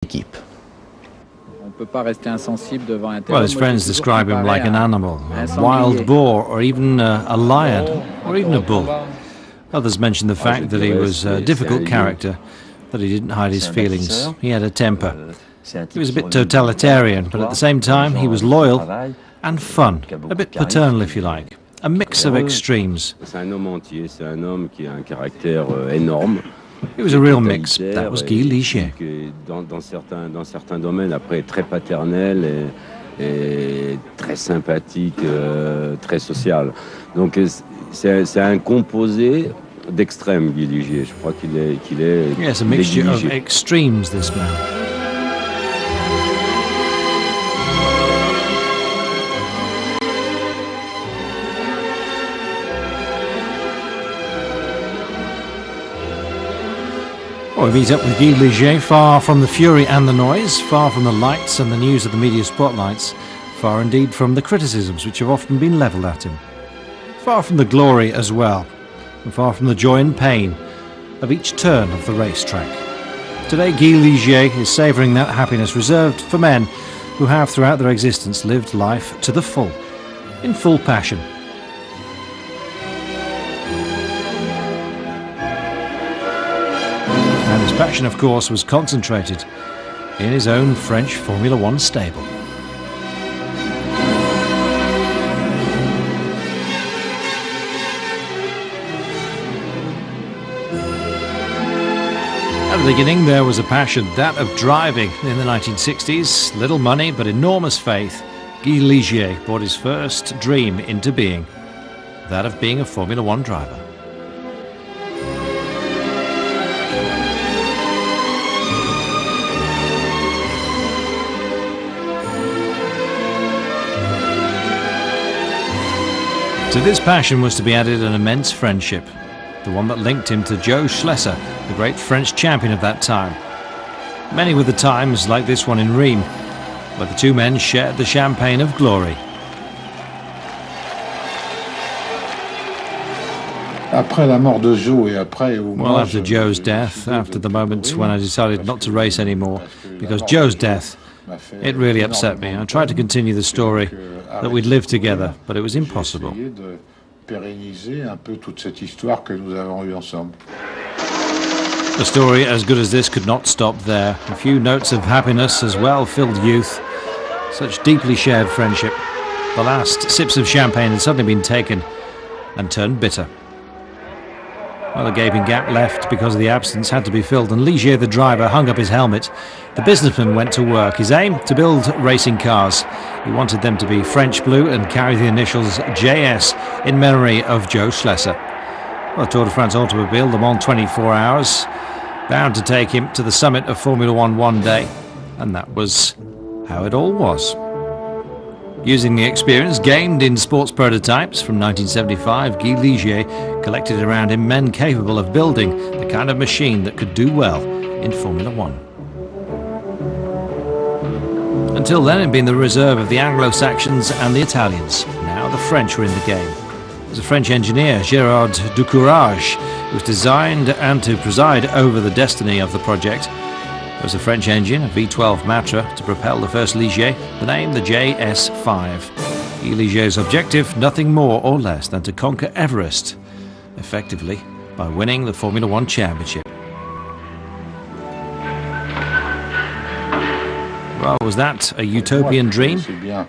équipe. Well, his friends describe him like an animal, a wild boar, or even a lion, or even a bull. Others mention the fact that he was a difficult character, that he didn't hide his feelings. He had a temper. He was a bit totalitarian, but at the same time he was loyal and fun, a bit paternal if you like, a mix of extremes. It was a real mix. That was Guy Ligier. Dans certains domaines, après très paternel et très sympathique, très social. Donc c'est un composé d'extrêmes, Guy Ligier. Je crois qu'il est. Yes, a mixture of extremes, this man. We meet up with Guy Ligier, far from the fury and the noise, far from the lights and the news of the media spotlights, far indeed from the criticisms which have often been levelled at him, far from the glory as well, and far from the joy and pain of each turn of the racetrack. Today Guy Ligier is savouring that happiness reserved for men who have throughout their existence lived life to the full, in full passion. And his passion, of course, was concentrated in his own French Formula One stable. At the beginning, there was a passion, that of driving. In the 1960s, little money but enormous faith, Guy Ligier brought his first dream into being, that of being a Formula One driver. To this passion was to be added an immense friendship, the one that linked him to Joe Schlesser, the great French champion of that time. Many were the times like this one in Rheims, where the two men shared the champagne of glory. Well, after Joe's death, after the moment when I decided not to race anymore, because Joe's death, it really upset me. I tried to continue the story that we'd lived together, but it was impossible. A story as good as this could not stop there. A few notes of happiness as well filled youth. Such deeply shared friendship. The last sips of champagne had suddenly been taken and turned bitter. Well, a gaping gap left because of the absence had to be filled, and Ligier, the driver, hung up his helmet. The businessman went to work. His aim? To build racing cars. He wanted them to be French blue and carry the initials JS in memory of Joe Schlesser. Well, Tour de France automobile, Le Mans 24 hours, bound to take him to the summit of Formula One day. And that was how it all was. Using the experience gained in sports prototypes from 1975, Guy Ligier collected around him men capable of building the kind of machine that could do well in Formula One. Until then, it had been the reserve of the Anglo-Saxons and the Italians. Now the French were in the game. There was a French engineer, Gérard Ducourage, who was designed and to preside over the destiny of the project. There was a French engine, a V12 Matra, to propel the first Ligier, the name the JS5. Guy Ligier's objective, nothing more or less than to conquer Everest, effectively by winning the Formula One Championship. Well, was that a utopian dream? Well,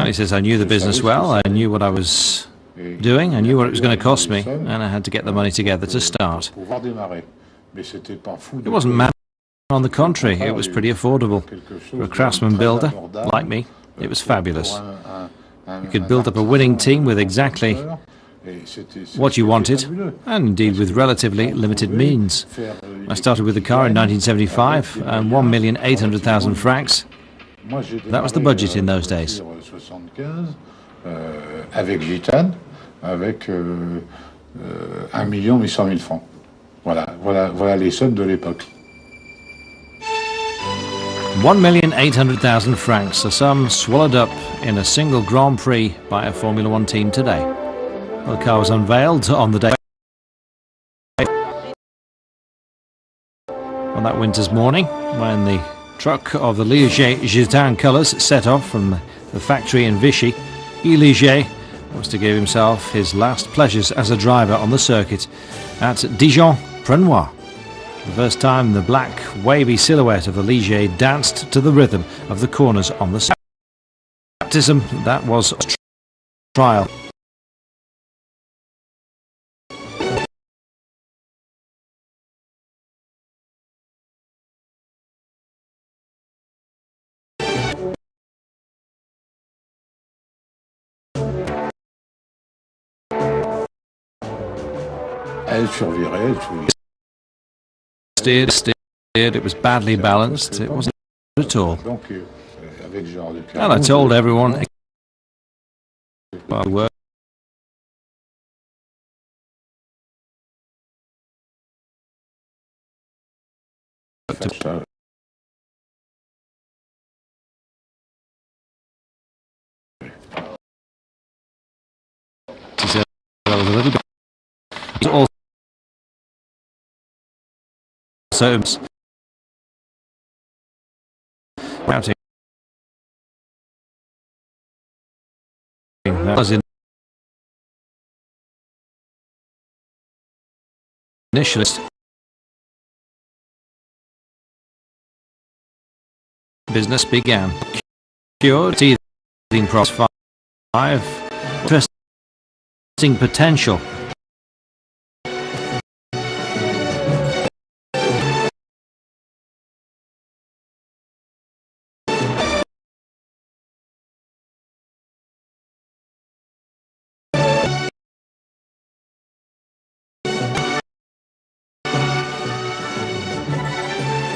he says, I knew the business well, I knew what I was doing, I knew what it was going to cost me, and I had to get the money together to start. It wasn't mad. On the contrary, it was pretty affordable. For a craftsman builder, like me, it was fabulous. You could build up a winning team with exactly what you wanted, and indeed with relatively limited means. I started with the car in 1975, and 1,800,000 francs. That was the budget in those days. Avec gitane, avec 1,800,000 francs. Voilà les sommes de l'époque. 1,800,000 francs, a sum swallowed up in a single Grand Prix by a Formula One team today. Well, the car was unveiled on the day. on that winter's morning when the truck of the Ligier Gitan colours set off from the factory in Vichy. Guy Ligier was to give himself his last pleasures as a driver on the circuit at Dijon-Prenois. The first time the black, wavy silhouette of the Ligier danced to the rhythm of the corners on the baptism. That was trial. Elle survirait, Steered, it was badly balanced, it wasn't at all. Donc, avec ce genre de And I told everyone he said I was a little bit also counting that was initialist business began. Cured teething process 5 interesting potential.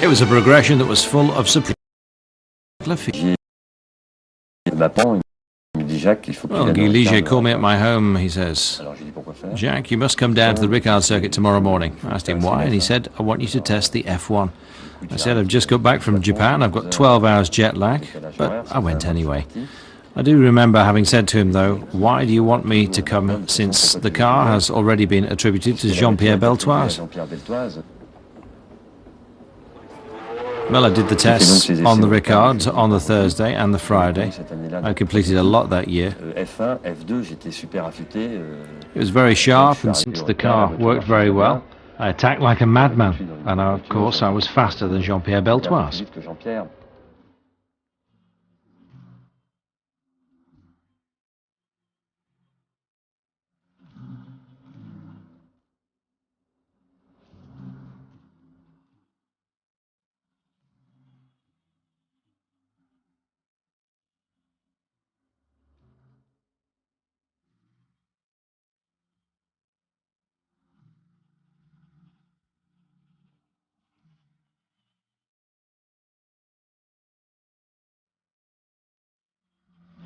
It was a progression that was full of surprise. Well, Guy Ligier called me at my home, he says. Jacques, you must come down to the Ricard circuit tomorrow morning. I asked him why, and he said, I want you to test the F1. I said, I've just got back from Japan, I've got 12 hours jet lag, but I went anyway. I do remember having said to him, though, why do you want me to come since the car has already been attributed to Jean-Pierre Beltoise? Well, I did the tests on the Ricard on the Thursday and the Friday. I completed a lot that year. It was very sharp, and since the car worked very well, I attacked like a madman. And of course, I was faster than Jean-Pierre Beltoise.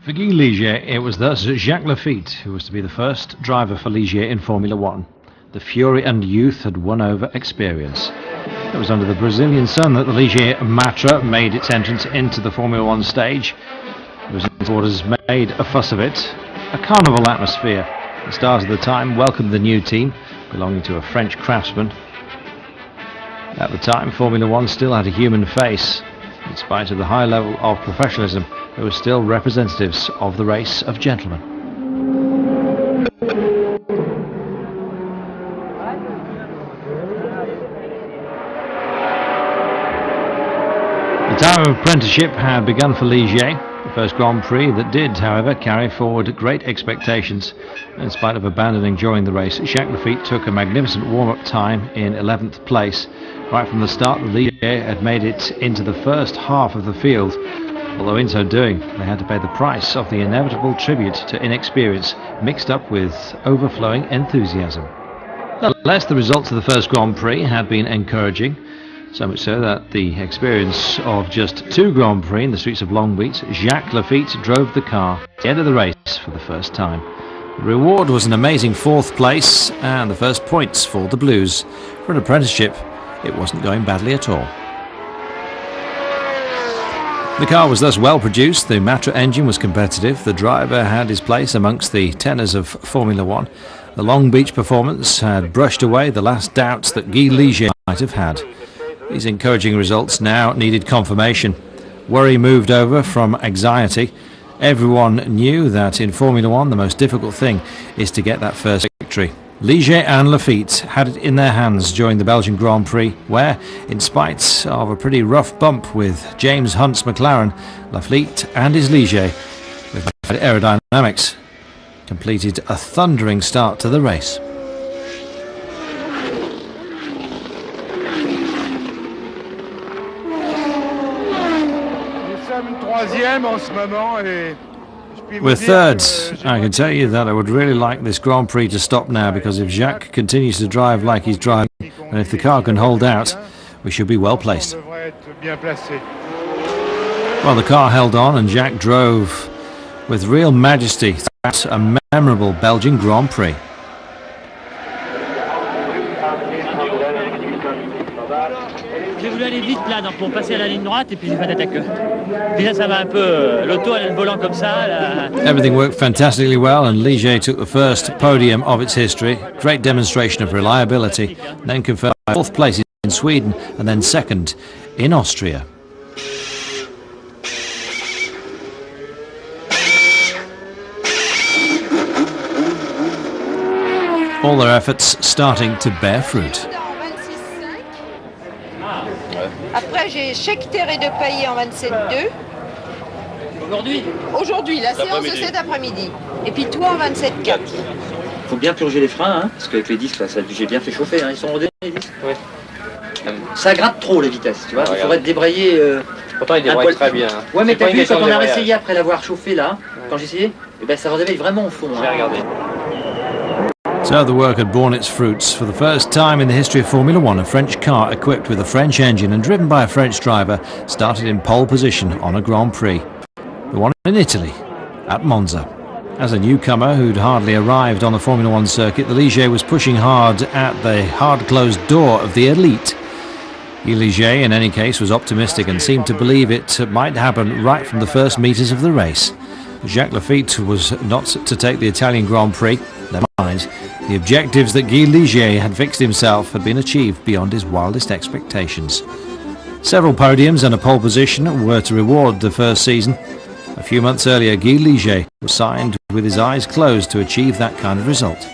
For Guy Ligier, it was thus Jacques Lafitte who was to be the first driver for Ligier in Formula 1. The fury and youth had won over experience. It was under the Brazilian sun that the Ligier Matra made its entrance into the Formula 1 stage. Brazilian supporters made a fuss of it. A carnival atmosphere. The stars of the time welcomed the new team, belonging to a French craftsman. At the time, Formula 1 still had a human face. In spite of the high level of professionalism, there were still representatives of the race of gentlemen. The time of apprenticeship had begun for Ligier, the first Grand Prix that did, however, carry forward great expectations. In spite of abandoning during the race, Jacques Lafitte took a magnificent warm-up time in 11th place. Right from the start, the Ligier had made it into the first half of the field, although in so doing, they had to pay the price of the inevitable tribute to inexperience mixed up with overflowing enthusiasm. Nonetheless, the results of the first Grand Prix had been encouraging, so much so that the experience of just 2 Grand Prix in the streets of Longbeat, Jacques Lafitte drove the car at the end of the race for the first time. The reward was an amazing 4th place and the first points for the Blues. For an apprenticeship, it wasn't going badly at all. The car was thus well produced, the Matra engine was competitive, the driver had his place amongst the tenors of Formula 1. The Long Beach performance had brushed away the last doubts that Guy Ligier might have had. These encouraging results now needed confirmation. Worry moved over from anxiety. Everyone knew that in Formula One the most difficult thing is to get that first victory. Ligier and Lafitte had it in their hands during the Belgian Grand Prix, where, in spite of a pretty rough bump with James Hunt's McLaren, Lafitte and his Ligier, with aerodynamics, completed a thundering start to the race. We're third. I can tell you that I would really like this Grand Prix to stop now, because if Jacques continues to drive like he's driving, and if the car can hold out, we should be well placed. Well, the car held on and Jacques drove with real majesty throughout a memorable Belgian Grand Prix. J'ai voulu aller vite là pour passer à la ligne droite et puis j'ai fait d'attaque. Puis là ça va un peu, l'auto elle a le volant comme ça. Everything worked fantastically well and Ligier took the first podium of its history. Great demonstration of reliability, then confirmed fourth place in Sweden and then second in Austria. All their efforts starting to bear fruit. Après, j'ai Scheckter et De Paillet en 27-2. Aujourd'hui, la séance de cet après-midi. Et puis toi en 27-4. Faut bien purger les freins, hein, parce qu'avec les disques, là, j'ai bien fait chauffer. Hein, ils sont rodés, les disques. Ouais. Ça gratte trop les vitesses, tu vois. Il faudrait débrayer. Pourtant, il débraye très bien. Ouais, mais t'as vu, quand on a réessayé après l'avoir chauffé là, quand j'ai essayé, eh ben, ça redéveille vraiment au fond. J'ai regardé. So the work had borne its fruits. For the first time in the history of Formula One, a French car equipped with a French engine and driven by a French driver started in pole position on a Grand Prix. The one in Italy, at Monza. As a newcomer who'd hardly arrived on the Formula One circuit, the Ligier was pushing hard at the hard-closed door of the elite. Ligier, in any case, was optimistic and seemed to believe it might happen right from the first metres of the race. Jacques Lafitte was not to take the Italian Grand Prix. Never mind. The objectives that Guy Ligier had fixed himself had been achieved beyond his wildest expectations. Several podiums and a pole position were to reward the first season. A few months earlier, Guy Ligier was signed with his eyes closed to achieve that kind of result.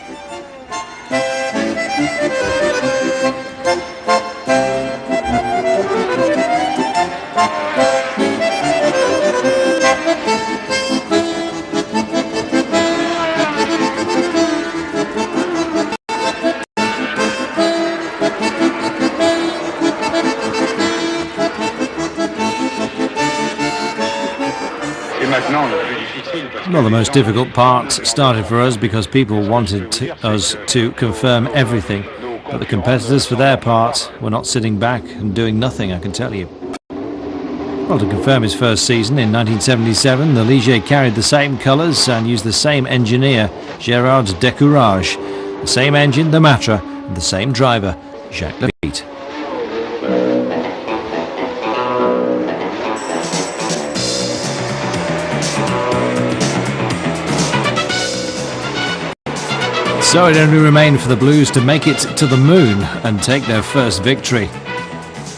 Well, the most difficult part started for us because people wanted us to confirm everything, but the competitors, for their part, were not sitting back and doing nothing, I can tell you. Well, to confirm his first season in 1977, the Ligier carried the same colours and used the same engineer, Gérard Decourage, the same engine, the Matra, and the same driver, Jacques Lafitte. So it only remained for the Blues to make it to the moon and take their first victory.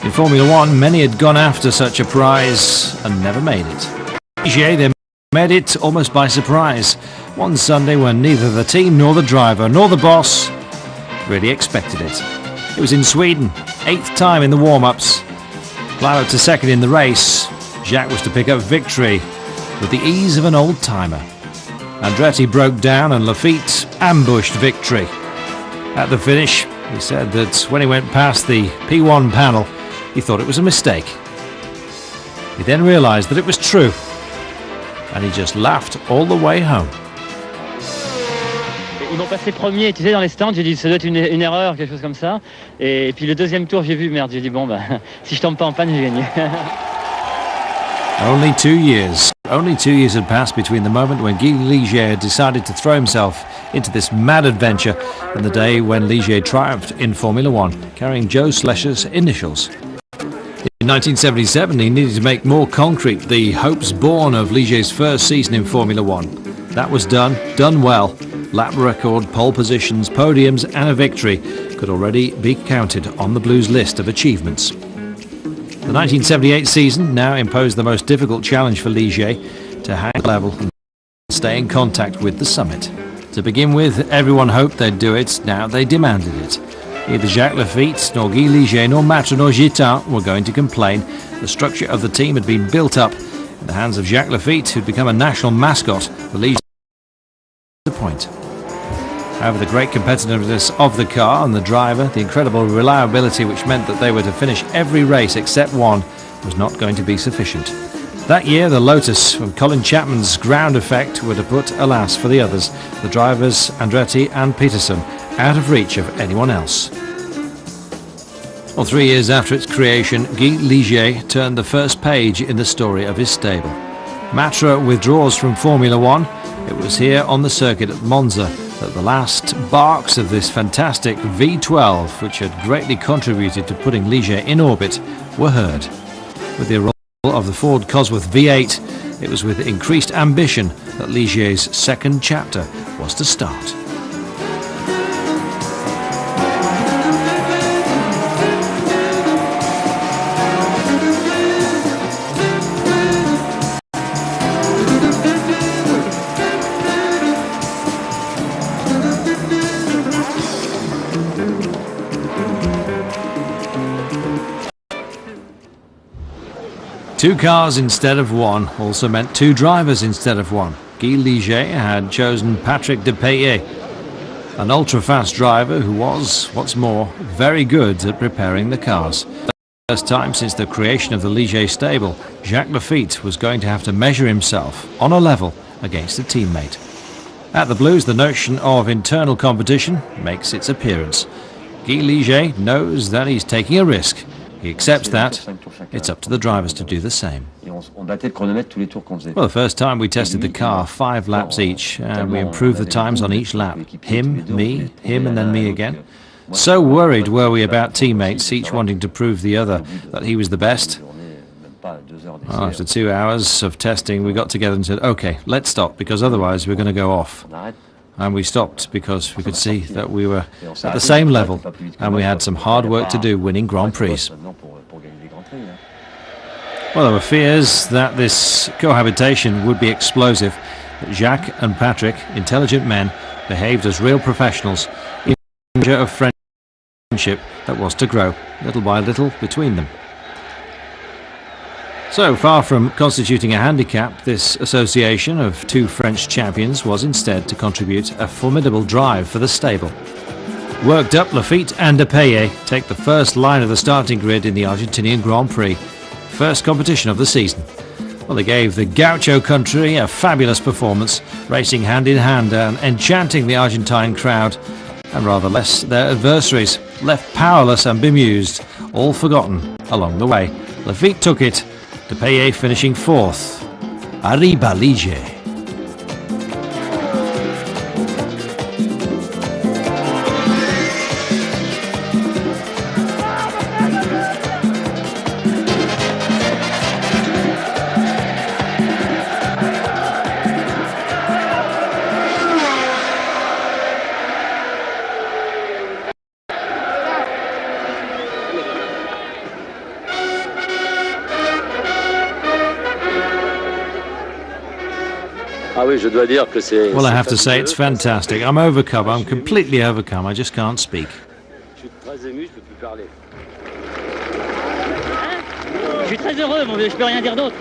In Formula One, many had gone after such a prize and never made it. Ligier, they made it almost by surprise, one Sunday when neither the team nor the driver nor the boss really expected it. It was in Sweden, 8th time in the warm-ups. Climb up to second in the race, Jacques was to pick up victory with the ease of an old-timer. Andretti broke down and Lafitte ambushed victory. At the finish, he said that when he went past the P1 panel, he thought it was a mistake. He then realised that it was true, and he just laughed all the way home. Ils m'ont passé premier, tu sais, dans les stands, j'ai dit ça doit être une erreur, quelque chose comme ça. Et puis le deuxième tour, j'ai vu, merde, j'ai dit bon, bah, si je tombe pas en panne, j'ai gagné. Only 2 years. Only 2 years had passed between the moment when Guy Ligier decided to throw himself into this mad adventure and the day when Ligier triumphed in Formula One, carrying Joe Slesher's initials. In 1977, he needed to make more concrete the hopes born of Ligier's first season in Formula One. That was done well. Lap record, pole positions, podiums and a victory could already be counted on the Blues' list of achievements. The 1978 season now imposed the most difficult challenge for Ligier to hang level and stay in contact with the summit. To begin with, everyone hoped they'd do it, now they demanded it. Neither Jacques Lafitte, nor Guy Ligier, nor Matre, nor Gitin were going to complain. The structure of the team had been built up in the hands of Jacques Lafitte, who'd become a national mascot. The Ligier the point. However, the great competitiveness of the car and the driver, the incredible reliability which meant that they were to finish every race except one, was not going to be sufficient. That year, the Lotus from Colin Chapman's ground effect were to put, alas for the others, the drivers Andretti and Peterson, out of reach of anyone else. Well, 3 years after its creation, Guy Ligier turned the first page in the story of his stable. Matre withdraws from Formula One. It was here on the circuit at Monza that the last barks of this fantastic V12, which had greatly contributed to putting Ligier in orbit, were heard. With the arrival of the Ford Cosworth V8, it was with increased ambition that Ligier's second chapter was to start. Two cars instead of one also meant two drivers instead of one. Guy Ligier had chosen Patrick Depailler, an ultra-fast driver who was, what's more, very good at preparing the cars. For the first time since the creation of the Ligier stable, Jacques Lafitte was going to have to measure himself on a level against a teammate. At the Blues, the notion of internal competition makes its appearance. Guy Ligier knows that he's taking a risk. He accepts that. It's up to the drivers to do the same. Well, the first time we tested the car 5 laps each, and we improved the times on each lap. Him, me, him, and then me again. So worried were we about teammates, each wanting to prove the other that he was the best. Well, after 2 hours of testing, we got together and said, OK, let's stop, because otherwise we're going to go off. And we stopped because we could see that we were at the same level and we had some hard work to do winning Grand Prix. Well, there were fears that this cohabitation would be explosive, but Jacques and Patrick, intelligent men, behaved as real professionals in a measure of friendship that was to grow, little by little, between them. So, far from constituting a handicap, this association of two French champions was instead to contribute a formidable drive for the stable. Worked up, Lafitte and Depailler take the first line of the starting grid in the Argentinian Grand Prix, first competition of the season. Well, they gave the Gaucho country a fabulous performance, racing hand in hand and enchanting the Argentine crowd, and rather less their adversaries, left powerless and bemused, all forgotten along the way. Lafitte took it, Depailler finishing 4th. Arriba Ligier. Well, I have to say it's fantastic. I'm overcome. I'm completely overcome. I just can't speak. Je suis très heureux, mon vieux. Je peux rien dire d'autre.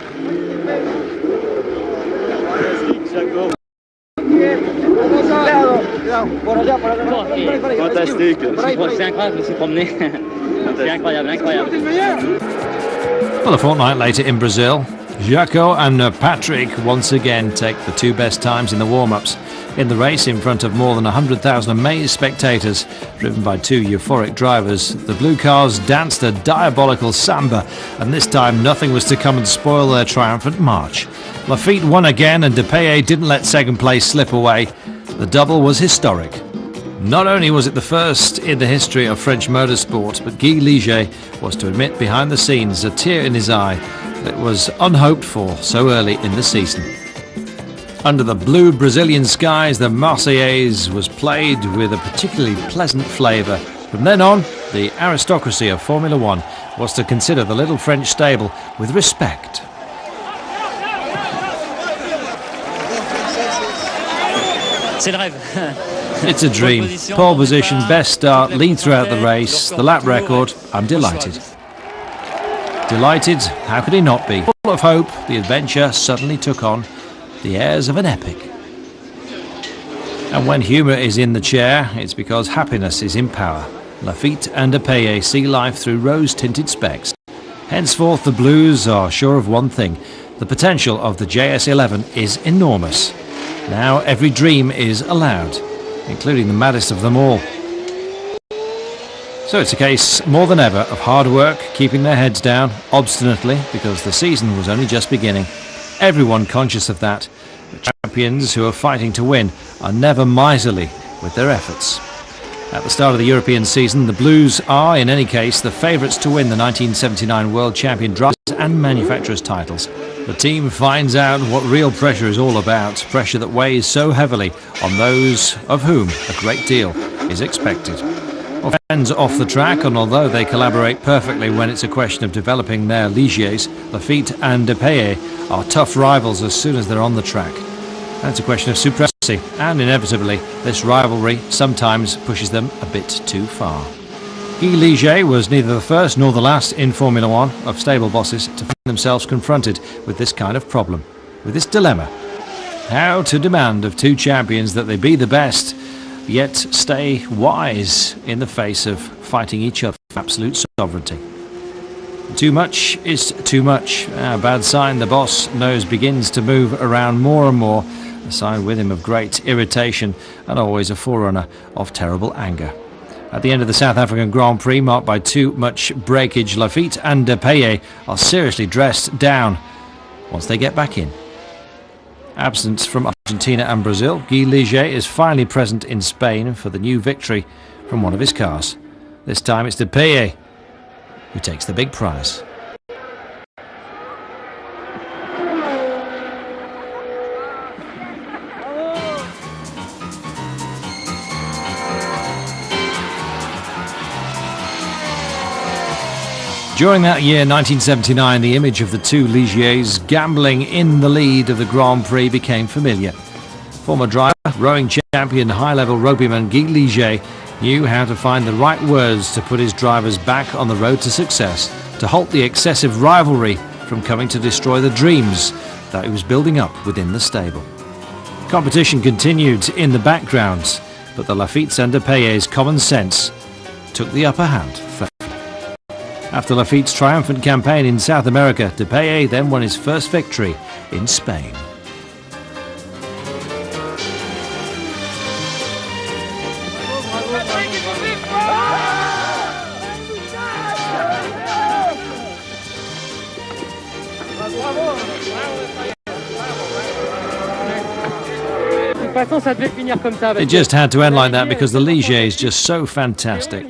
Fantastique. C'est incroyable, je me suis promené. C'est incroyable, incroyable. Well, a fortnight later in Brazil, Jaco and Patrick once again take the two best times in the warm-ups. In the race, in front of more than 100,000 amazed spectators, driven by two euphoric drivers, the blue cars danced a diabolical samba, and this time nothing was to come and spoil their triumphant march. Lafitte won again, and Depailler didn't let second place slip away. The double was historic. Not only was it the first in the history of French motorsport, but Guy Ligier was to admit behind the scenes, a tear in his eye, that it was unhoped for so early in the season. Under the blue Brazilian skies, the Marseillaise was played with a particularly pleasant flavour. From then on, The aristocracy of Formula One was to consider the little French stable with respect. C'est le rêve. It's a dream. Pole position, best start, lead throughout the race, the lap record. I'm delighted. Delighted? How could he not be? Full of hope, the adventure suddenly took on the airs of an epic. And when humour is in the chair, it's because happiness is in power. Lafitte and Depayet see life through rose-tinted specs. Henceforth, the Blues are sure of one thing. The potential of the JS11 is enormous. Now every dream is allowed, including the maddest of them all. So it's a case more than ever of hard work, keeping their heads down obstinately, because the season was only just beginning. Everyone conscious of that. The champions who are fighting to win are never miserly with their efforts. At the start of the European season, the Blues are, in any case, the favourites to win the 1979 World Champion Drivers and Manufacturers titles. The team finds out what real pressure is all about, pressure that weighs so heavily on those of whom a great deal is expected. Well, fans off the track, and although they collaborate perfectly when it's a question of developing their Ligiers, Lafitte and Depayet are tough rivals as soon as they're on the track. And it's a question of supremacy, and inevitably this rivalry sometimes pushes them a bit too far. Guy Ligier was neither the first nor the last in Formula One of stable bosses to find themselves confronted with this kind of problem, with this dilemma. How to demand of two champions that they be the best, yet stay wise in the face of fighting each other for absolute sovereignty. Too much is too much. A bad sign the boss knows begins to move around more and more, a sign with him of great irritation and always a forerunner of terrible anger. At the end of the South African Grand Prix, marked by too much breakage, Lafitte and Depayet are seriously dressed down once they get back in. Absent from Argentina and Brazil, Guy Ligier is finally present in Spain for the new victory from one of his cars. This time it's Depayet who takes the big prize. During that year, 1979, the image of the two Ligiers gambling in the lead of the Grand Prix became familiar. Former driver, rowing champion, high-level rugbyman Guy Ligier knew how to find the right words to put his drivers back on the road to success, to halt the excessive rivalry from coming to destroy the dreams that he was building up within the stable. Competition continued in the background, but the Lafitte's and Depayet's common sense took the upper hand. After Lafitte's triumphant campaign in South America, Depayet then won his first victory in Spain. It just had to end like that because the Ligier is just so fantastic.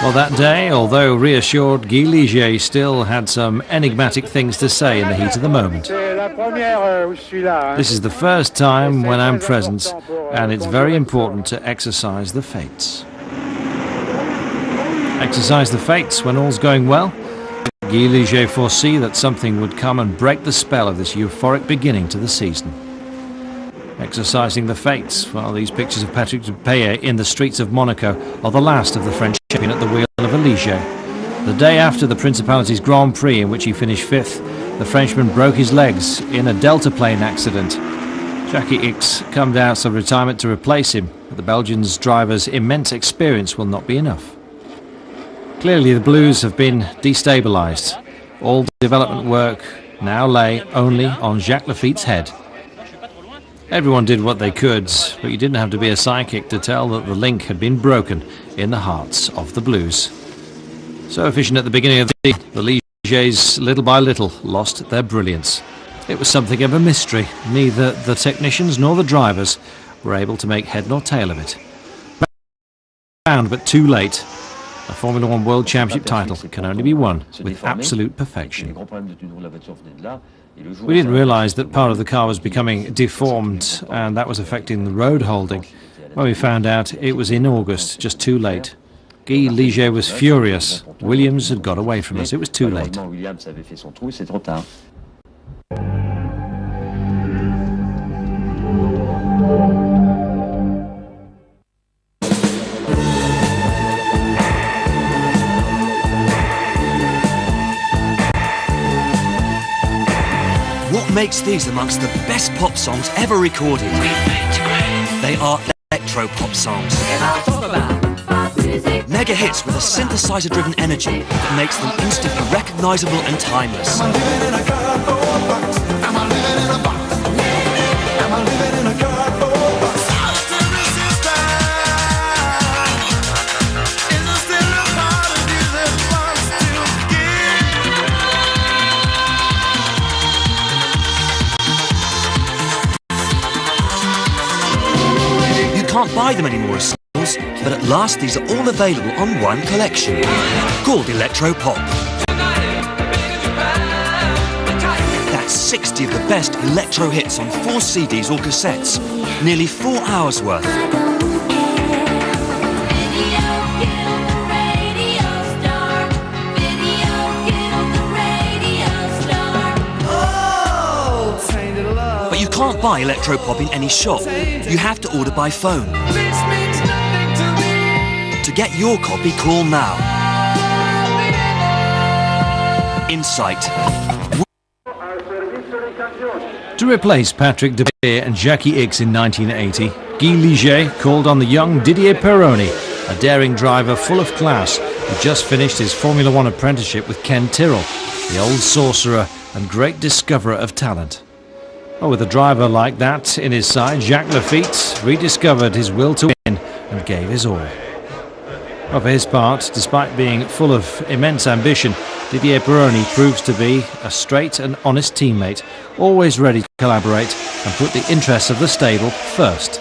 Well, that day, although reassured, Guy Ligier still had some enigmatic things to say in the heat of the moment. This is the first time when I'm present, and it's very important to exercise the fates. Exercise the fates when all's going well? Guy Ligier foresee that something would come and break the spell of this euphoric beginning to the season. Exercising the fates, well, these pictures of Patrick Depayet in the streets of Monaco are the last of the French champion at the wheel of a Ligier. The day after the Principality's Grand Prix, in which he finished fifth, the Frenchman broke his legs in a Delta plane accident. Jackie Ickx come out of retirement to replace him, but the Belgian's driver's immense experience will not be enough. Clearly the Blues have been destabilised. All development work now lay only on Jacques Lafitte's head. Everyone did what they could, but you didn't have to be a psychic to tell that the link had been broken in the hearts of the Blues. So efficient at the beginning of the Ligiers, little by little, lost their brilliance. It was something of a mystery. Neither the technicians nor the drivers were able to make head nor tail of it. Found, but too late. A Formula One World Championship title can only be won with absolute perfection. We didn't realise that part of the car was becoming deformed and that was affecting the road holding. Well, we found out it was in August, just too late. Guy Ligier was furious. Williams had got away from us. It was too late. Williams avait fait son trou, c'est trop tard. What makes these amongst the best pop songs ever recorded? They are electro-pop songs. Mega hits with a synthesizer-driven energy that makes them instantly recognisable and timeless. Can't buy them anymore as singles, but at last these are all available on one collection, called Electro Pop. That's 60 of the best electro hits on 4 CDs or cassettes, nearly 4 hours worth. But you can't buy Electro Pop in any shop. You have to order by phone. To get your copy, call now. Insight. To replace Patrick De Beer and Jackie Ickx in 1980, Guy Ligier called on the young Didier Pironi, a daring driver full of class who just finished his Formula One apprenticeship with Ken Tyrrell, the old sorcerer and great discoverer of talent. Well, with a driver like that in his side, Jacques Lafitte rediscovered his will to win and gave his all. Well, for his part, despite being full of immense ambition, Didier Pironi proves to be a straight and honest teammate, always ready to collaborate and put the interests of the stable first.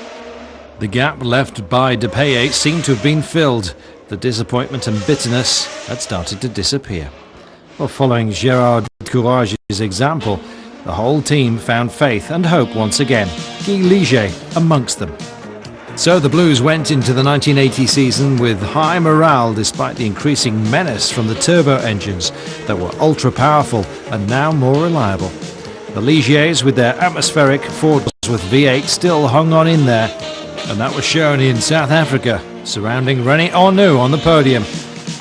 The gap left by De Paye seemed to have been filled. The disappointment and bitterness had started to disappear. Well, following Gérard Courage's example, the whole team found faith and hope once again, Guy Ligier amongst them. So the Blues went into the 1980 season with high morale despite the increasing menace from the turbo engines that were ultra powerful and now more reliable. The Ligiers with their atmospheric Fords with V8 still hung on in there, and that was shown in South Africa, surrounding René Arnoux on the podium.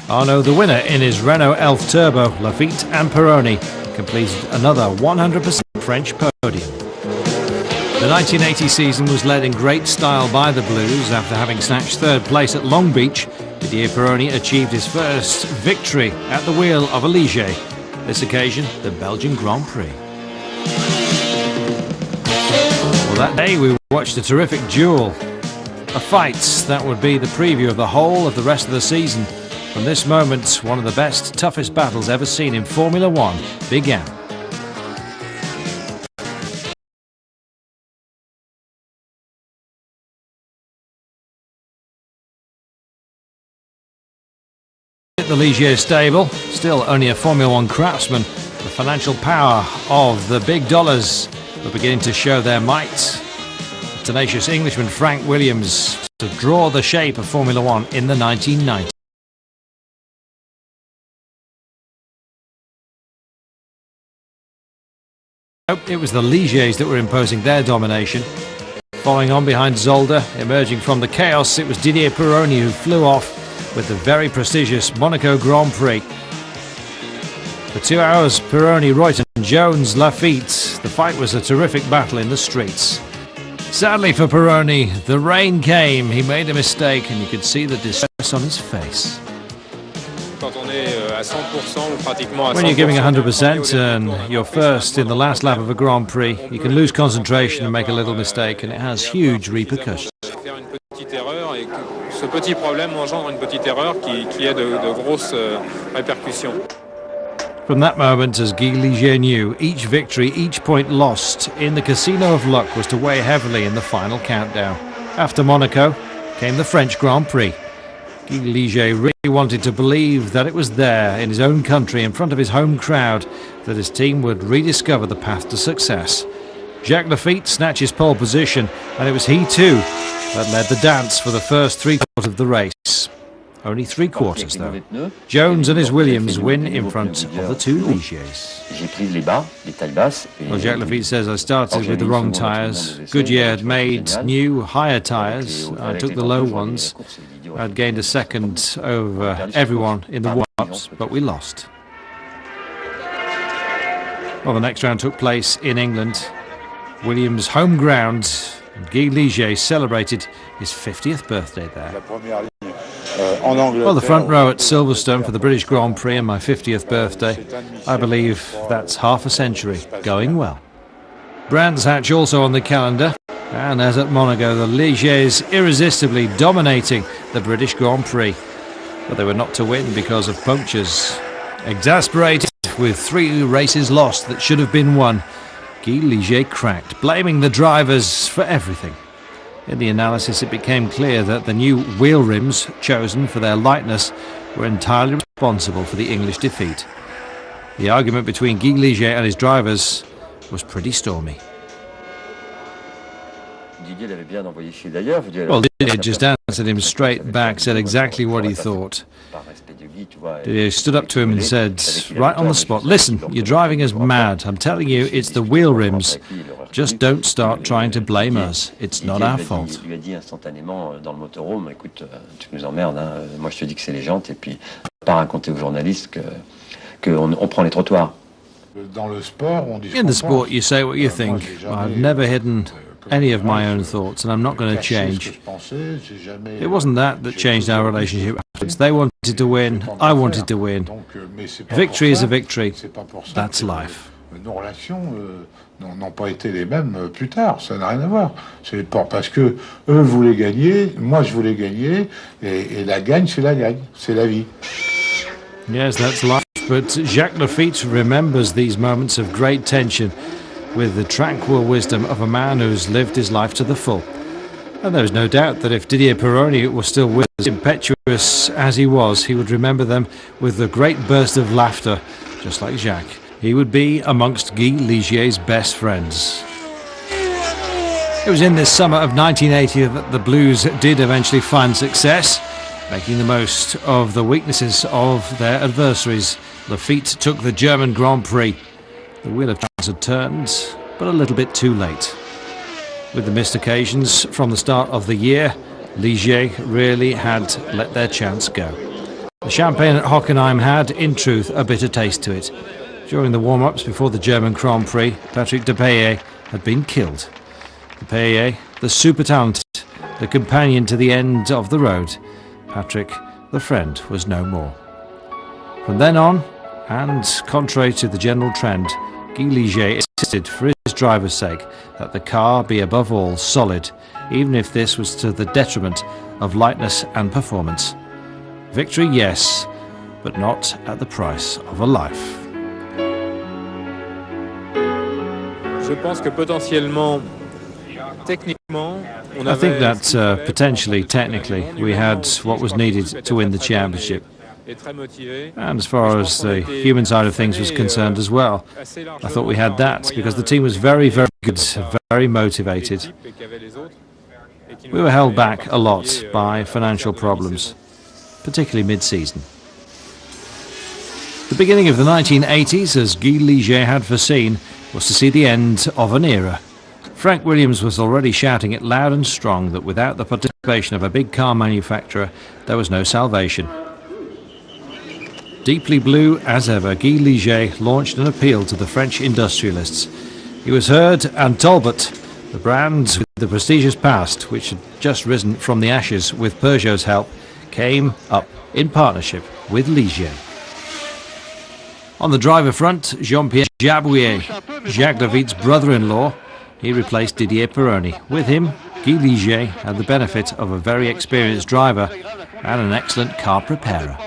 Arnoux the winner in his Renault Elf Turbo, Lafitte and Pironi completed another 100% French podium. The 1980 season was led in great style by the Blues. After having snatched third place at Long Beach, Didier Pironi achieved his first victory at the wheel of a Ligier, this occasion the Belgian Grand Prix. Well, that day we watched a terrific duel, a fight that would be the preview of the whole of the rest of the season. From this moment, one of the best, toughest battles ever seen in Formula One began. The Ligier stable, still only a Formula One craftsman, the financial power of the big dollars were beginning to show their might. The tenacious Englishman Frank Williams to draw the shape of Formula One in the 1990s. It was the Ligiers that were imposing their domination. Following on behind Zolder, emerging from the chaos, it was Didier Pironi who flew off with the very prestigious Monaco Grand Prix. For 2 hours, Pironi, Reuter, Jones, Lafitte, the fight was a terrific battle in the streets. Sadly for Pironi, the rain came, he made a mistake and you could see the distress on his face. When you're giving 100% and you're first in the last lap of a Grand Prix, you can lose concentration and make a little mistake, and it has huge repercussions. Ce petit problème engendre une petite erreur qui est de grosses répercussions. From that moment, as Guy Ligier knew, each victory, each point lost in the casino of luck was to weigh heavily in the final countdown. After Monaco came the French Grand Prix. Guy Ligier really wanted to believe that it was there, in his own country, in front of his home crowd, that his team would rediscover the path to success. Jacques Lafitte snatched his pole position, and it was he too that led the dance for the first three-quarters of the race. Only three-quarters, though. Jones and his Williams win in front of the two Ligiers. Well, Jacques Lafitte says, I started with the wrong tyres. Goodyear had made new, higher tyres. I took the low ones. I'd gained a second over everyone in the warm-ups, but we lost. Well, the next round took place in England. Williams' home ground, and Guy Ligier celebrated his 50th birthday there. Well, the front row at Silverstone for the British Grand Prix and my 50th birthday, I believe that's half a century going well. Brands Hatch also on the calendar, and as at Monaco, the Ligiers irresistibly dominating the British Grand Prix, but they were not to win because of punctures. Exasperated with 3 races lost that should have been won, Guy Ligier cracked, blaming the drivers for everything. In the analysis, it became clear that the new wheel rims chosen for their lightness were entirely responsible for the English defeat. The argument between Guy Ligier and his drivers was pretty stormy. Well, Didier just answered him straight back, said exactly what he thought. Didier stood up to him and said, right on the spot, listen, you're driving us mad. I'm telling you, it's the wheel rims. Just don't start trying to blame us. It's not our fault. In the sport, you say what you think. I've never hidden any of my own thoughts, and I'm not going to change. It wasn't that changed our relationship. They wanted to win, I wanted to win. Victory is a victory. That's life. Nos relations n'ont pas été les mêmes plus tard, ça n'a rien à voir. C'est parce que eux voulaient gagner, moi je voulais gagner, et la gagne, c'est la gagne, c'est la vie. Yes, that's life, but Jacques Lafitte remembers these moments of great tension with the tranquil wisdom of a man who's lived his life to the full. And there was no doubt that if Didier Pironi was still with us, impetuous as he was, he would remember them with a great burst of laughter, just like Jacques. He would be amongst Guy Ligier's best friends. It was in this summer of 1980 that the Blues did eventually find success, making the most of the weaknesses of their adversaries. Lafitte took the German Grand Prix. The wheel of chance had turned, but a little bit too late. With the missed occasions from the start of the year, Ligier really had let their chance go. The champagne at Hockenheim had, in truth, a bitter taste to it. During the warm-ups before the German Grand Prix, Patrick Depailler had been killed. Depailler, the super talented, the companion to the end of the road. Patrick, the friend, was no more. From then on, and contrary to the general trend, Guy Ligier insisted for his driver's sake that the car be above all solid, even if this was to the detriment of lightness and performance. Victory, yes, but not at the price of a life. Je pense que potentiellement, techniquement, I think that potentially, technically, we had what was needed to win the championship. And as far as the human side of things was concerned as well, I thought we had that because the team was very, very good, very motivated. We were held back a lot by financial problems, particularly mid-season. The beginning of the 1980s, as Guy Ligier had foreseen, was to see the end of an era. Frank Williams was already shouting it loud and strong that without the participation of a big car manufacturer, there was no salvation. Deeply blue as ever, Guy Ligier launched an appeal to the French industrialists. He was heard, and Talbot, the brand with the prestigious past, which had just risen from the ashes with Peugeot's help, came up in partnership with Ligier. On the driver front, Jean-Pierre Jabouillet, Jacques Lafitte's brother-in-law, he replaced Didier Pironi. With him, Guy Ligier had the benefit of a very experienced driver and an excellent car preparer.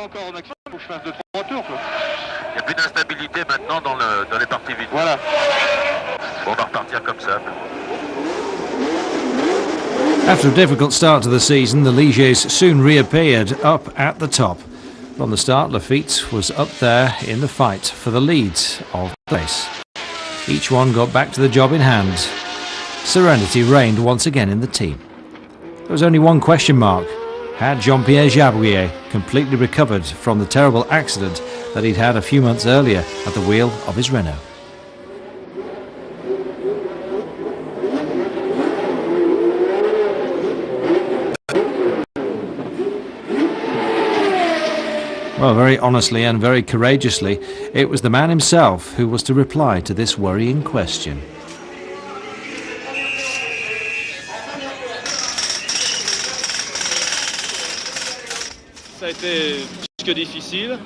Il n'y a plus d'instabilité maintenant dans les parties vides. Voilà. On va repartir comme ça. After a difficult start to the season, the Ligiers soon reappeared up at the top. From the start, Lafitte was up there in the fight for the lead of the race. Each one got back to the job in hand. Serenity reigned once again in the team. There was only one question mark. Had Jean-Pierre Jabouillet completely recovered from the terrible accident that he'd had a few months earlier at the wheel of his Renault? Well, very honestly and very courageously, it was the man himself who was to reply to this worrying question.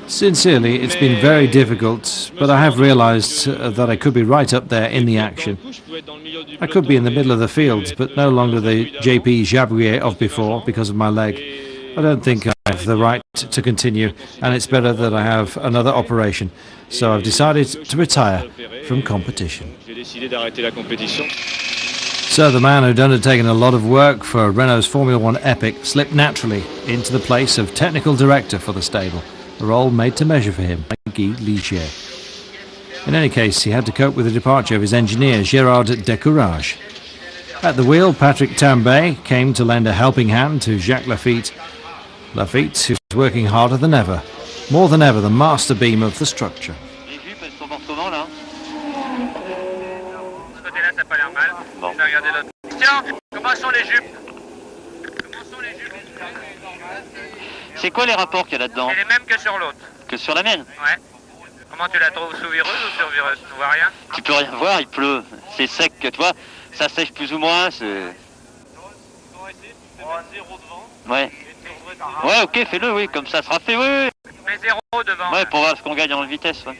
Sincerely, it's been very difficult, but I have realized that I could be right up there in the action. I could be in the middle of the field, but no longer the JP Jabouillet of before because of my leg. I don't think I have the right to continue, and it's better that I have another operation. So I've decided to retire from competition. So the man who'd undertaken a lot of work for Renault's Formula One epic slipped naturally into the place of technical director for the stable, a role made to measure for him by Guy Ligier. In any case, he had to cope with the departure of his engineer, Gérard Descourage. At the wheel, Patrick Tambay came to lend a helping hand to Jacques Lafitte. Lafitte, who was working harder than ever, more than ever the master beam of the structure. C'est quoi les rapports qu'il y a là-dedans? C'est les mêmes que sur l'autre. Que sur la mienne? Ouais. Comment tu la trouves, souvireuse ou survireuse? Tu vois rien? Tu peux rien voir, il pleut. C'est sec, tu vois. Ça sèche plus ou moins, c'est... Ouais. Ouais, ok, fais-le, oui, comme ça sera fait, oui. Mets 0 devant. Ouais, pour voir ce qu'on gagne en vitesse, ouais.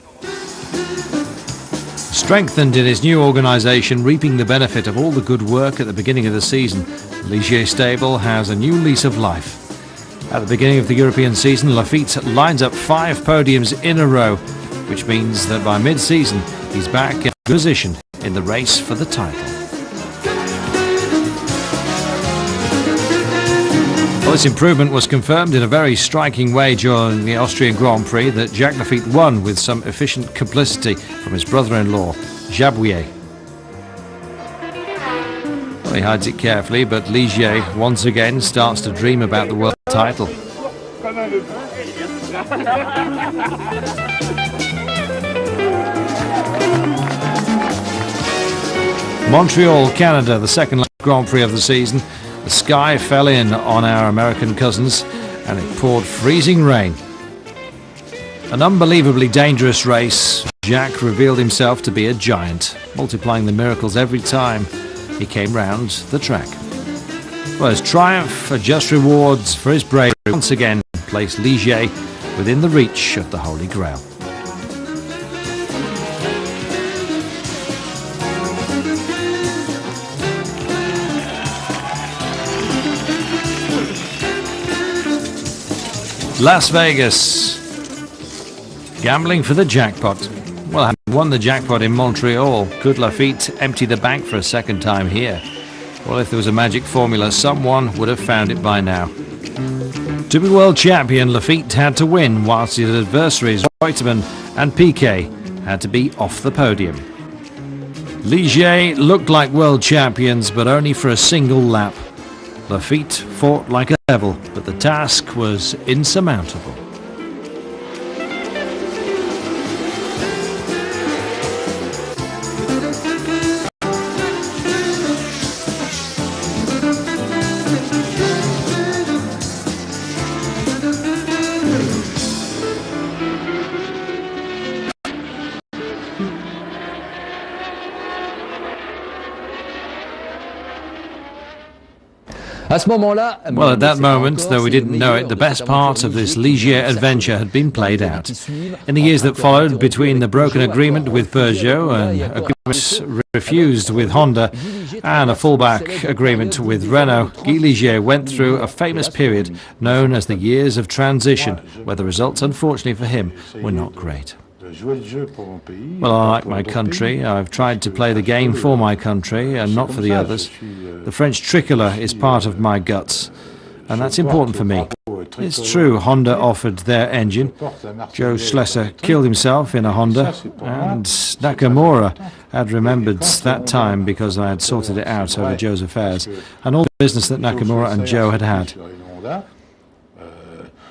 Strengthened in his new organisation, reaping the benefit of all the good work at the beginning of the season, Ligier Stable has a new lease of life. At the beginning of the European season, Lafitte lines up 5 podiums in a row, which means that by mid-season he's back in position in the race for the title. Well, this improvement was confirmed in a very striking way during the Austrian Grand Prix that Jacques Lafitte won with some efficient complicity from his brother-in-law, Jabouillet. Well, he hides it carefully, but Ligier once again starts to dream about the world title. Montreal, Canada, the second Grand Prix of the season. The sky fell in on our American cousins and it poured freezing rain. An unbelievably dangerous race. Jacques revealed himself to be a giant, multiplying the miracles every time he came round the track. Well, his triumph, a just rewards for his bravery, once again placed Ligier within the reach of the Holy Grail. Las Vegas, gambling for the jackpot. Well, having won the jackpot in Montreal, could Lafitte empty the bank for a second time here? Well, if there was a magic formula, someone would have found it by now. To be world champion, Lafitte had to win, whilst his adversaries, Reutemann and Piquet, had to be off the podium. Ligier looked like world champions, but only for a single lap. Lafitte fought like a devil, but the task was insurmountable. Well, at that moment, though we didn't know it, the best part of this Ligier adventure had been played out. In the years that followed, between the broken agreement with Peugeot and agreements refused with Honda and a fallback agreement with Renault, Guy Ligier went through a famous period known as the years of transition, where the results, unfortunately for him, were not great. Well, I like my country. I've tried to play the game for my country and not for the others. The French tricolour is part of my guts, and that's important for me. It's true, Honda offered their engine. Joe Schlesser killed himself in a Honda, and Nakamura had remembered that time because I had sorted it out over Joe's affairs, and all the business that Nakamura and Joe had had.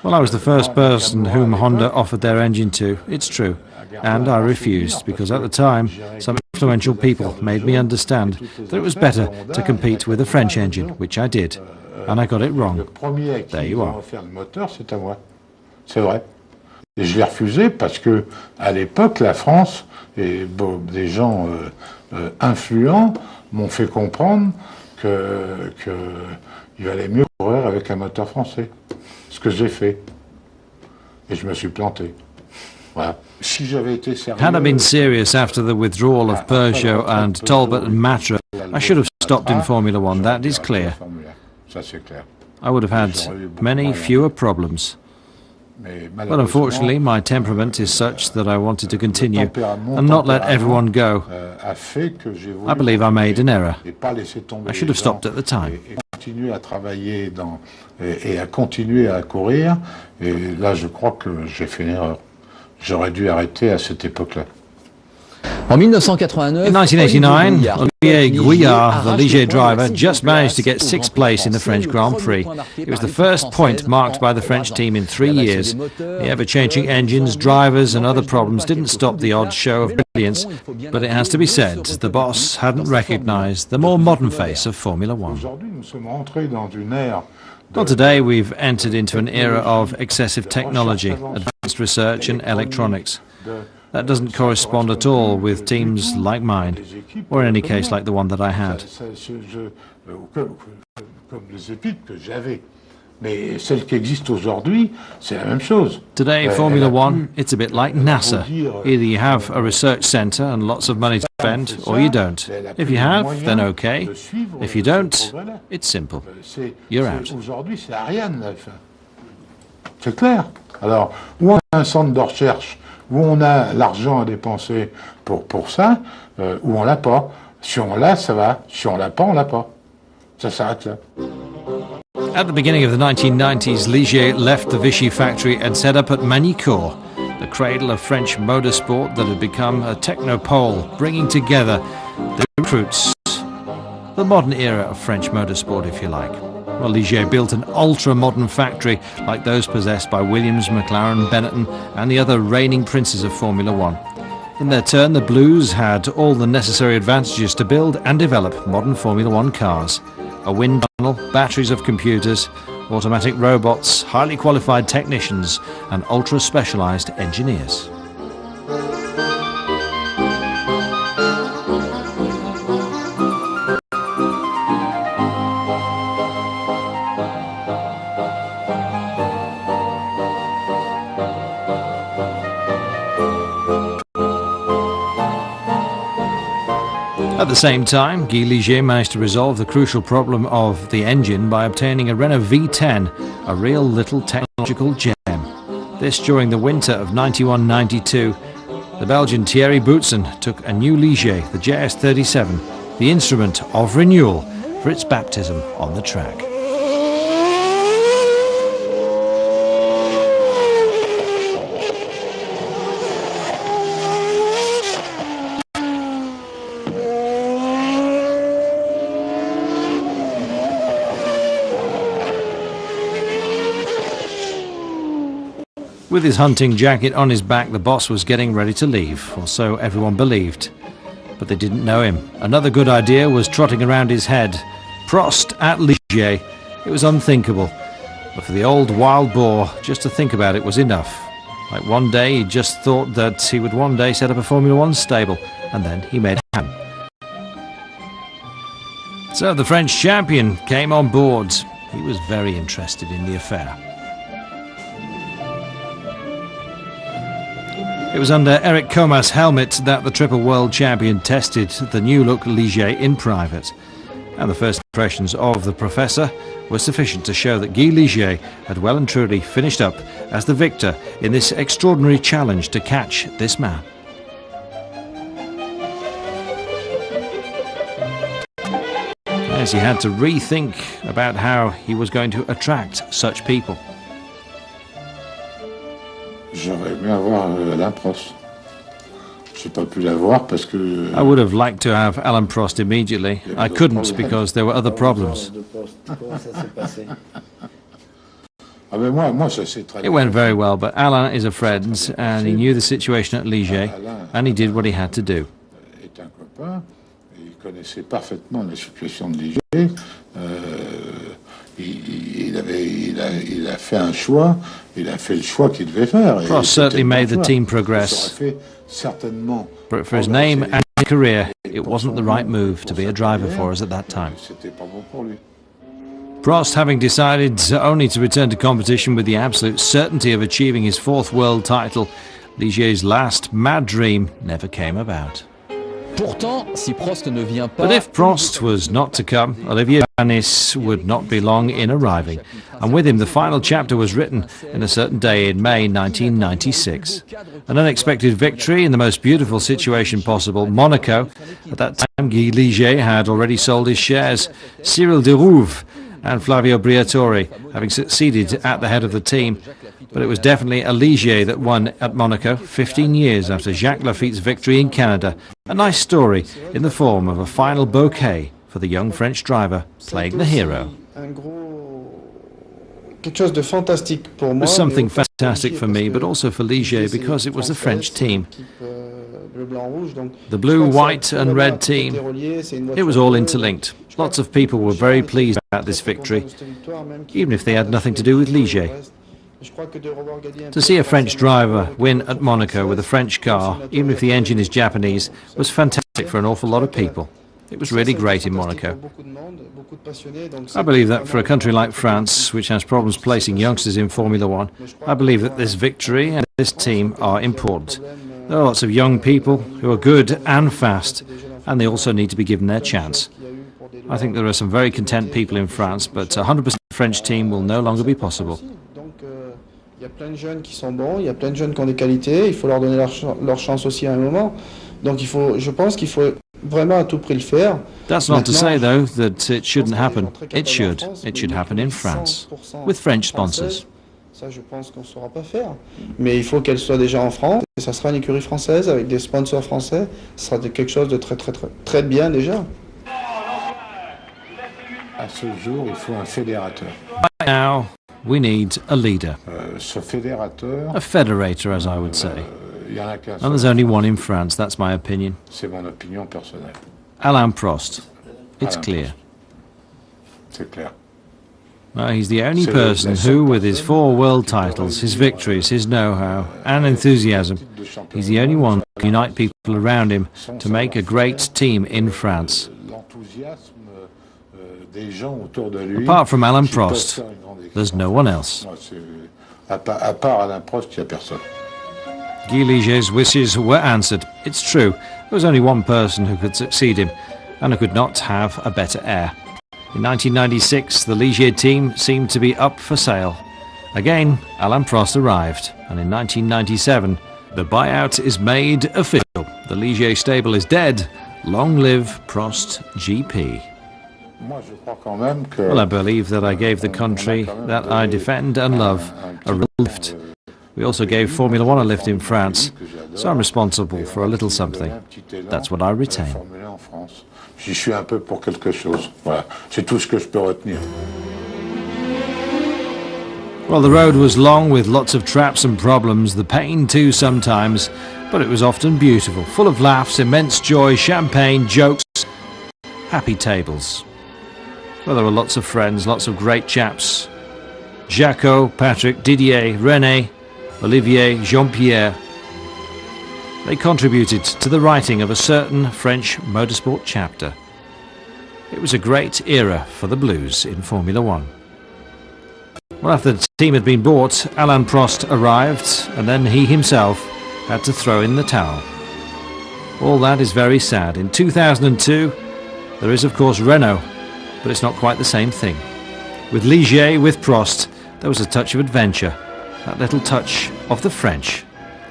Well, I was the first person whom Honda offered their engine to, it's true, and I refused, because at the time, some influential people made me understand that it was better to compete with a French engine, which I did, and I got it wrong. There you are. C'est vrai. Et je l'ai refusé parce que, à l'époque, la France et des gens influents m'ont fait comprendre qu'il valait mieux courir avec un moteur français. Ce que j'ai fait. Et je me suis planté. Voilà. Si j'avais été sérieux, had I been serious after the withdrawal of Peugeot and Talbot and Matra, I should have stopped in Formula One, that is clear. Ça, c'est clair. I would have had many fewer problems. But unfortunately, my temperament is such that I wanted to continue and not let everyone go. I believe I made an error. I should have stopped at the time. Continuer à travailler et à continuer à courir, et là je crois que j'ai fait une erreur. J'aurais dû arrêter à cette époque-là. In 1989, Olivier Guillard, the Ligier driver, just managed to get sixth place in the French Grand Prix. It was the first point marked by the French team in 3 years. The ever-changing engines, drivers and other problems didn't stop the odd show of brilliance, but it has to be said, the boss hadn't recognised the more modern face of Formula One. Well, today we've entered into an era of excessive technology, advanced research and electronics. That doesn't correspond at all with teams like mine, or in any case like the one that I had. Today, Formula One, it's a bit like NASA. Either you have a research centre and lots of money to spend, or you don't. If you have, then okay. If you don't, it's simple. You're out. C'est clair. Alors, où on a un centre de recherche, où on a l'argent à dépenser pour ça, où on l'a pas. Si on l'a, ça va. Si on l'a pas, on l'a pas. Ça s'arrête là. At the beginning of the 1990s, Ligier left the Vichy factory and set up at Magny-Cours, the cradle of French motorsport that had become a technopole, bringing together the recruits, the modern era of French motorsport, if you like. Well, Ligier built an ultra-modern factory like those possessed by Williams, McLaren, Benetton and the other reigning princes of Formula One. In their turn, the Blues had all the necessary advantages to build and develop modern Formula One cars. A wind tunnel, batteries of computers, automatic robots, highly qualified technicians and ultra-specialised engineers. At the same time, Guy Ligier managed to resolve the crucial problem of the engine by obtaining a Renault V10, a real little technological gem. This during the winter of 91-92. The Belgian Thierry Boutsen took a new Ligier, the JS37, the instrument of renewal, for its baptism on the track. With his hunting jacket on his back, the boss was getting ready to leave, or so everyone believed. But they didn't know him. Another good idea was trotting around his head. Prost at Ligier. It was unthinkable. But for the old wild boar, just to think about it was enough. Like one day he just thought that he would one day set up a Formula One stable, and then he made it happen. So the French champion came on board. He was very interested in the affair. It was under Eric Comas' helmet that the triple world champion tested the new-look Ligier in private. And the first impressions of the professor were sufficient to show that Guy Ligier had well and truly finished up as the victor in this extraordinary challenge to catch this man. As he had to rethink about how he was going to attract such people. J'aurais aimé avoir Alain Prost. J'ai pas pu l'avoir parce que. I would have liked to have Alain Prost immediately. I couldn't because there were other problems. It went very well, but Alain is a friend and he knew the situation at Ligier and he did what he had to do. Il connaissait parfaitement la situation de Ligier. Il a fait un choix. Il a fait le choix qu'il devait faire. Prost certainly made the team progress, but for his name and his career, it wasn't the right move to be a driver for us at that time. Prost, having decided only to return to competition with the absolute certainty of achieving his 4th world title, Ligier's last mad dream never came about. But if Prost was not to come, Olivier Panis would not be long in arriving, and with him the final chapter was written in a certain day in May 1996. An unexpected victory in the most beautiful situation possible, Monaco. At that time, Guy Ligier had already sold his shares. Cyril Derouve and Flavio Briatore having succeeded at the head of the team. But it was definitely a Ligier that won at Monaco 15 years after Jacques Laffitte's victory in Canada. A nice story in the form of a final bouquet for the young French driver playing the hero. It was something fantastic for me, but also for Ligier because it was the French team. The blue, white and red team, it was all interlinked. Lots of people were very pleased about this victory, even if they had nothing to do with Ligier. To see a French driver win at Monaco with a French car, even if the engine is Japanese, was fantastic for an awful lot of people. It was really great in Monaco. I believe that for a country like France, which has problems placing youngsters in Formula One, I believe that this victory and this team are important. There are lots of young people who are good and fast, and they also need to be given their chance. I think there are some very content people in France, but a 100% French team will no longer be possible. Il y a plein de jeunes qui sont bons, il y a plein de jeunes qui ont des qualités, il faut leur donner leur chance aussi à un moment. Donc je pense qu'il faut vraiment à tout prix le faire. That's not to say though that it shouldn't happen. It should. It should happen in France, with French sponsors. Ça je pense qu'on ne saura pas faire. Mais il faut qu'elle soit déjà en France, et ça sera une écurie française avec des sponsors français, ce sera quelque chose de très bien déjà. À ce jour, il faut un fédérateur. Right now, we need a leader. Ce fédérateur, a federator, as I would say. Il y en a qu'un seul. And there's only one in France, that's my opinion. C'est mon opinion personnelle. Alain Prost. It's Alain clear. Prost. C'est clair. He's the only person who, with his 4 world titles, his victories, his know-how and enthusiasm, he's the only one to unite people around him to make a great team in France. Apart from Alain Prost, there's no one else. À part Alain Prost, il n'y a personne. Guy Ligier's wishes were answered. It's true, there was only one person who could succeed him, and who could not have a better heir. In 1996, the Ligier team seemed to be up for sale. Again, Alain Prost arrived, and in 1997, the buyout is made official. The Ligier stable is dead. Long live Prost GP. Well, I believe that I gave the country that I defend and love a real lift. We also gave Formula One a lift in France, so I'm responsible for a little something. That's what I retain. J'y suis un peu pour quelque chose. Voilà, c'est tout ce que je peux retenir. Well, the road was long with lots of traps and problems, the pain too sometimes, but it was often beautiful, full of laughs, immense joy, champagne, jokes, happy tables. Well, there were lots of friends, lots of great chaps. Jacques, Patrick, Didier, René, Olivier, Jean-Pierre. They contributed to the writing of a certain French motorsport chapter. It was a great era for the Blues in Formula One. Well, after the team had been bought, Alain Prost arrived, and then he himself had to throw in the towel. All that is very sad. In 2002, there is of course Renault, but it's not quite the same thing. With Ligier, with Prost, there was a touch of adventure, that little touch of the French,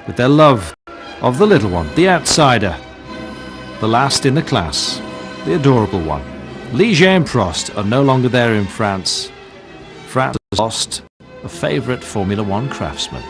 with their love of the little one, the outsider, the last in the class, the adorable one. Ligier and Prost are no longer there in France. France has lost a favourite Formula One craftsman.